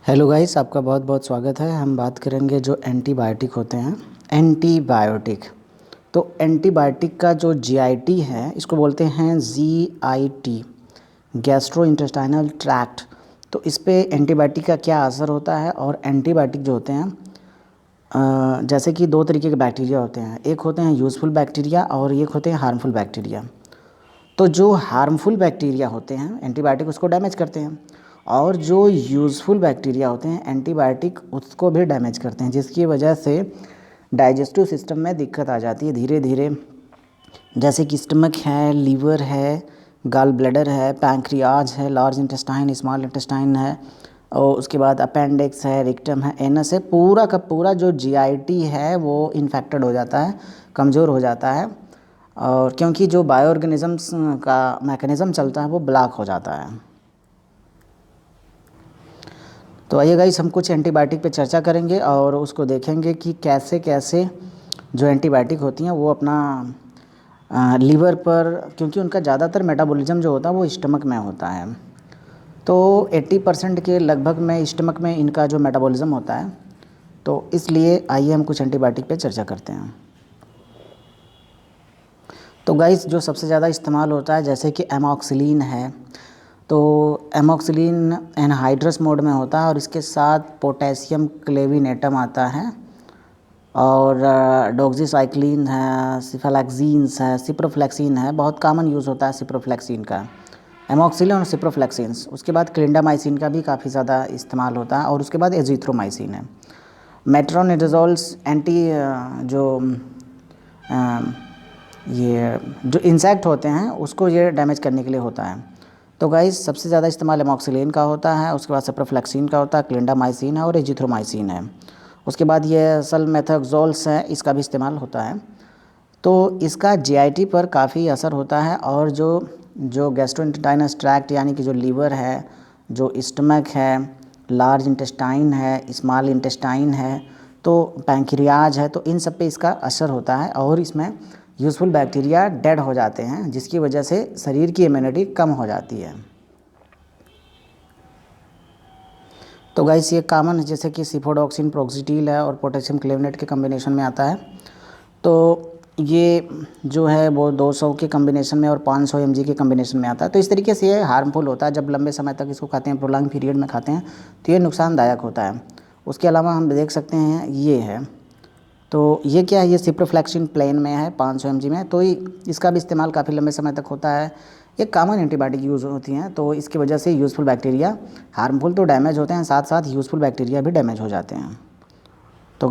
Hello guys, आपका बहुत बहुत स्वागत है। हम बात करेंगे जो एंटीबायोटिक होते हैं। एंटीबायोटिक तो एंटीबायोटिक का जो जीआईटी है इसको बोलते हैं जीआईटी, गैस्ट्रो इंटेस्टाइनल ट्रैक्ट। तो इस पे एंटीबायोटिक का क्या असर होता है। और एंटीबायोटिक जो होते हैं जैसे कि दो तरीके के बैक्टीरिया होते हैं, एक होते हैं यूज़फुल बैक्टीरिया और एक होते हैं हार्मफुल बैक्टीरिया। तो जो हार्मफुल बैक्टीरिया होते हैं एंटीबायोटिक उसको डैमेज करते हैं, और जो यूज़फुल बैक्टीरिया होते हैं एंटीबायोटिक उसको भी डैमेज करते हैं, जिसकी वजह से डाइजेस्टिव सिस्टम में दिक्कत आ जाती है धीरे धीरे। जैसे कि स्टमक है, लीवर है, गाल ब्लैडर है, पैंक्रियाज है, लार्ज इंटेस्टाइन, स्मॉल इंटेस्टाइन है, और उसके बाद अपेंडिक्स है, रेक्टम है, एनस है। पूरा का पूरा जो जीआईटी है वो इन्फेक्टेड हो जाता है, कमज़ोर हो जाता है। और क्योंकि जो बायो ऑर्गेनिज़म्स का मैकेनिज़्म चलता है वो ब्लॉक हो जाता है। तो आइए गाइस, हम कुछ एंटीबायोटिक पे चर्चा करेंगे और उसको देखेंगे कि कैसे कैसे जो एंटीबायोटिक होती हैं वो अपना लीवर पर, क्योंकि उनका ज़्यादातर मेटाबॉलिज्म जो होता है वो स्टमक में होता है। तो 80% के लगभग में स्टमक में इनका जो मेटाबॉलिज्म होता है। तो इसलिए आइए हम कुछ एंटीबायोटिक पे चर्चा करते हैं। तो गाइस, जो सबसे ज़्यादा इस्तेमाल होता है जैसे कि एमॉक्सिलिन है। तो एमॉक्सिलिन एनहाइड्रस मोड में होता है और इसके साथ पोटेशियम क्लेविनेटम आता है, और डॉक्सीसाइक्लिन है, सिफेलैक्सीन्स है, सिप्रोफ्लेक्सिन है। बहुत कॉमन यूज़ होता है सिप्रोफ्लेक्सिन का, एमॉक्सिलिन और सिप्रोफ्लेक्सिन्स। उसके बाद क्लिंडामाइसिन का भी काफ़ी ज़्यादा इस्तेमाल होता है, और उसके बाद एजिथ्रोमाइसिन है। मेट्रोनिडाज़ोल्स एंटी जो अ, ये जो इंसेक्ट होते हैं उसको ये डैमेज करने के लिए होता है। तो गाइस, सबसे ज़्यादा इस्तेमाल एमॉक्सिलिन का होता है, उसके बाद सिप्रोफ्लेक्सिन का होता है, क्लिंडामाइसिन है और एजिथ्रोमाइसिन है। उसके बाद ये सल्मेथाक्सोल्स है, इसका भी इस्तेमाल होता है। तो इसका जीआईटी पर काफ़ी असर होता है, और जो जो गैस्ट्रोइंटेस्टाइनल ट्रैक्ट यानी कि जो लीवर है, जो स्टमक है, लार्ज इंटेस्टाइन है, स्मॉल इंटेस्टाइन है, तो पैंक्रियाज है, तो इन सब पे इसका असर होता है, और इसमें यूज़फुल बैक्टीरिया डेड हो जाते हैं, जिसकी वजह से शरीर की इम्यूनिटी कम हो जाती है। तो गाइस, ये कॉमन है जैसे कि सिफोडॉक्सिन प्रोक्सिटिल है और पोटेशियम क्लेवनेट के कम्बिनेशन में आता है। तो ये जो है वो 200 के कम्बिनेशन में और 500 mg के कम्बिनेशन में आता है। तो इस तरीके से ये हार्मफुल होता है जब लंबे समय तक इसको खाते हैं, प्रोलॉन्ग पीरियड में खाते हैं, तो ये नुकसानदायक होता है। उसके अलावा हम देख सकते हैं ये है, तो ये क्या है, ये सिप्रोफ्लेक्सिन प्लेन में है 500 mg में। तो इसका भी इस्तेमाल काफ़ी लंबे समय तक होता है। एक कॉमन एंटीबायोटिक यूज़ होती हैं, तो इसकी वजह से यूज़फुल बैक्टीरिया हार्मफुल तो डैमेज होते हैं, साथ साथ यूज़फुल बैक्टीरिया भी डैमेज हो जाते हैं। तो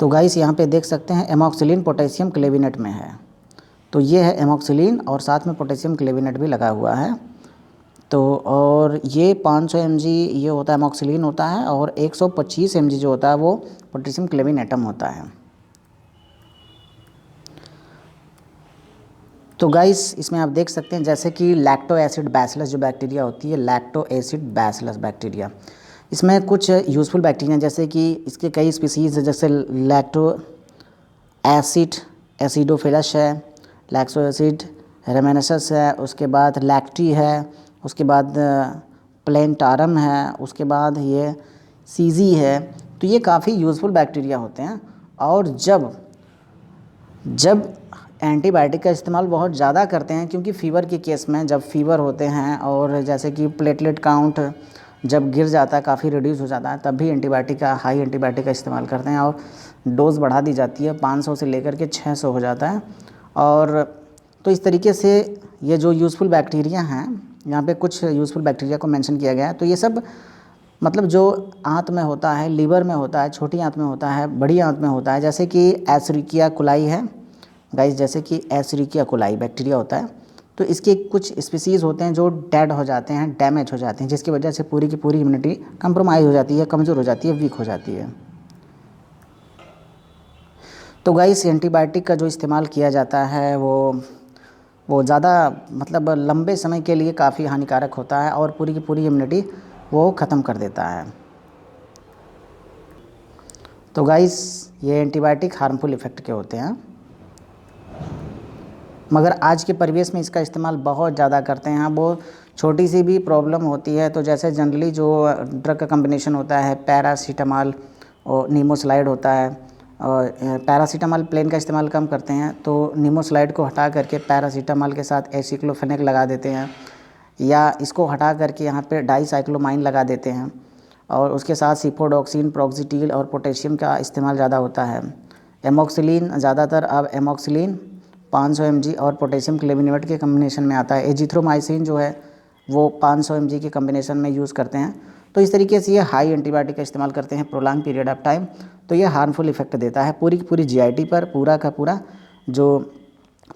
गाइस, यहाँ पे देख सकते हैं एमॉक्सिलिन पोटेशियम क्लेविनेट में है। तो ये है एमॉक्सिलिन और साथ में पोटेशियम क्लेविनेट भी लगा हुआ है। तो और ये 500 mg ये होता है एमॉक्सिलिन होता है, और 125 mg जो होता है वो पोटेशियम क्लेविनेटम होता है। तो गाइस, इसमें आप देख सकते हैं जैसे कि लैक्टो एसिड बैसिलस जो बैक्टीरिया होती है, लैक्टो एसिड बैसिलस बैक्टीरिया, इसमें कुछ यूज़फुल बैक्टीरिया जैसे कि इसके कई स्पीसीज़ है, जैसे लैक्टो एसिड एसिडोफिलस है, लैक्टो एसिड रेमेनेसस है, उसके बाद लैक्टी है, उसके बाद प्लेंटारम है, उसके बाद ये सीजी है। तो ये काफ़ी यूज़फुल बैक्टीरिया होते हैं। और जब जब एंटीबायोटिक का इस्तेमाल बहुत ज़्यादा करते हैं, क्योंकि फ़ीवर के केस में जब फ़ीवर होते हैं और जैसे कि प्लेटलेट काउंट जब गिर जाता है, काफ़ी रिड्यूस हो जाता है, तब भी एंटीबायोटिक का हाई एंटीबायोटिक का इस्तेमाल करते हैं, और डोज़ बढ़ा दी जाती है, 500 से लेकर के 600 हो जाता है। और तो इस तरीके से ये जो यूज़फुल बैक्टीरिया हैं, यहाँ पे कुछ यूज़फुल बैक्टीरिया को मेंशन किया गया है। तो ये सब मतलब जो आंत में होता है, लीवर में होता है, छोटी आंत में होता है, बड़ी आंत में होता है, जैसे कि एस्चरिचिया कोलाई है गाइस, जैसे कि एस्चरिचिया कोलाई बैक्टीरिया होता है। तो इसके कुछ स्पीसीज़ होते हैं जो डेड हो जाते हैं, डैमेज हो जाते हैं, जिसकी वजह से पूरी की पूरी इम्यूनिटी कंप्रोमाइज़ हो जाती है, कमज़ोर हो जाती है, वीक हो जाती है। तो गाइस, एंटीबायोटिक का जो इस्तेमाल किया जाता है वो ज़्यादा मतलब लंबे समय के लिए काफ़ी हानिकारक होता है, और पूरी की पूरी इम्यूनिटी वो ख़त्म कर देता है। तो गाइस, ये एंटीबायोटिक हार्मफुल इफ़ेक्ट के होते हैं। मगर आज के परिवेश में इसका इस्तेमाल बहुत ज़्यादा करते हैं। वो छोटी सी भी प्रॉब्लम होती है तो जैसे जनरली जो ड्रग का कॉम्बिनेशन होता है पैरासीटामॉल और नीमोसाइड होता है, और पैरासीटामॉल प्लेन का इस्तेमाल कम करते हैं तो नीमोसाइड को हटा करके पैरासीटामॉल के साथ एसिक्लोफेनेक लगा देते हैं, या इसको हटा करके यहाँ पे डाईसाइक्लोमाइन लगा देते हैं, और उसके साथ सिफोडोक्सिन, प्रोक्सिटील और पोटेशियम का इस्तेमाल ज़्यादा होता है। एमोक्सिलिन ज़्यादातर अब एमोक्सिलिन 500 mg और पोटेशियम क्लेविनेट के कम्बिनेशन में आता है। एजिथ्रोमाइसिन जो है वो 500 mg के कम्बिनेशन में यूज़ करते हैं। तो इस तरीके से ये हाई एंटीबायोटिक का इस्तेमाल करते हैं प्रोलॉन्ग पीरियड ऑफ टाइम, तो ये हार्मफुल इफेक्ट देता है पूरी की पूरी जीआईटी पर, पूरा का पूरा जो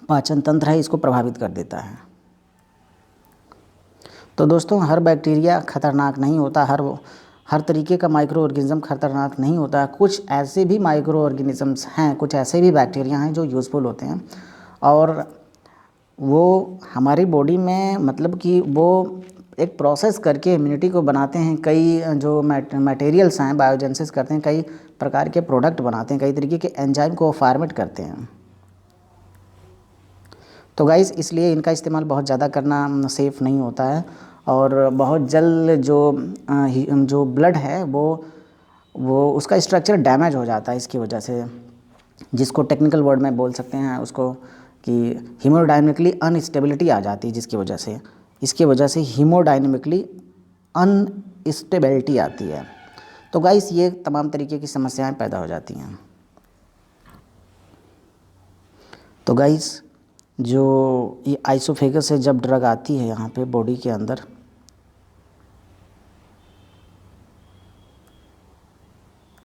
पाचन तंत्र है इसको प्रभावित कर देता है। तो दोस्तों हर बैक्टीरिया खतरनाक नहीं होता, हर तरीके का माइक्रो ऑर्गेनिज़म खतरनाक नहीं होता। कुछ ऐसे भी माइक्रो ऑर्गेनिज़म्स हैं, कुछ ऐसे भी बैक्टीरिया हैं जो यूज़फुल होते हैं और वो हमारी बॉडी में मतलब कि वो एक प्रोसेस करके इम्यूनिटी को बनाते हैं। कई जो मटेरियल्स हैं बायोजेनेसिस करते हैं, कई प्रकार के प्रोडक्ट बनाते हैं, कई तरीके के एंजाइम को फॉर्मेट करते हैं। तो गाइस इसलिए इनका इस्तेमाल बहुत ज़्यादा करना सेफ़ नहीं होता है, और बहुत जल्द जो ब्लड है वो उसका स्ट्रक्चर डैमेज हो जाता है इसकी वजह से, जिसको टेक्निकल वर्ड में बोल सकते हैं उसको कि हीमोडायनेमिकली अनस्टेबिलिटी आ जाती है, इसकी वजह से हीमोडायनेमिकली अनस्टेबिलिटी आती है। तो गाइस ये तमाम तरीके की समस्याएं पैदा हो जाती हैं। तो गाइस जो ये आइसोफेगस से जब ड्रग आती है यहाँ पे बॉडी के अंदर,